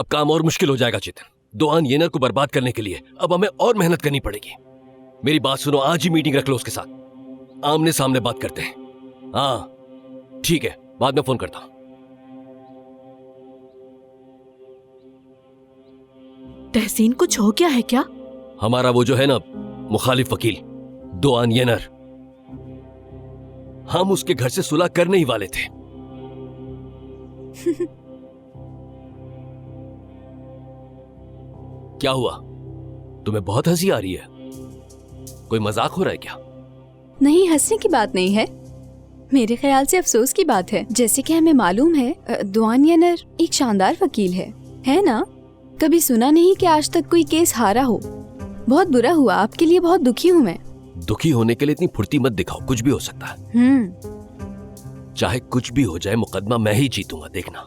अब काम और मुश्किल हो जाएगा चेतन। दोआन येनर को बर्बाद करने के लिए अब हमें और मेहनत करनी पड़ेगी। मेरी बात सुनो, आज ही मीटिंग रख लो उसके साथ, आमने सामने बात करते हैं। हाँ ठीक है, बाद में फोन करता हूं। तहसीन, कुछ हो गया है क्या? हमारा वो जो है ना मुखालिफ वकील दोआन येनर, हम उसके घर से सुलह करने ही वाले थे। क्या हुआ, तुम्हें बहुत हंसी आ रही है? कोई मजाक हो रहा है क्या? नहीं, हंसने की बात नहीं है, मेरे ख्याल से अफसोस की बात है। जैसे कि हमें मालूम है दोआन येनर एक शानदार वकील है ना? कभी सुना नहीं कि आज तक कोई केस हारा हो। बहुत बुरा हुआ, आपके लिए बहुत दुखी हूँ मैं। दुखी होने के लिए इतनी फुर्ती मत दिखाओ, कुछ भी हो सकता है। चाहे कुछ भी हो जाए, मुकदमा मैं ही जीतूंगा, देखना।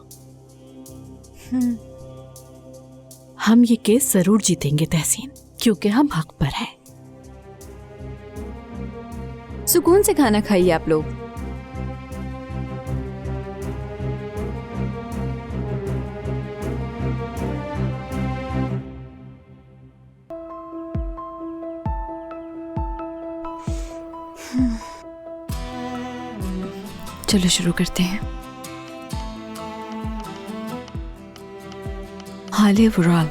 हम ये केस जरूर जीतेंगे तहसीन, क्योंकि हम हक पर हैं। सुकून से खाना खाइए आप लोग। चलो शुरू करते हैं। हाले वुराल,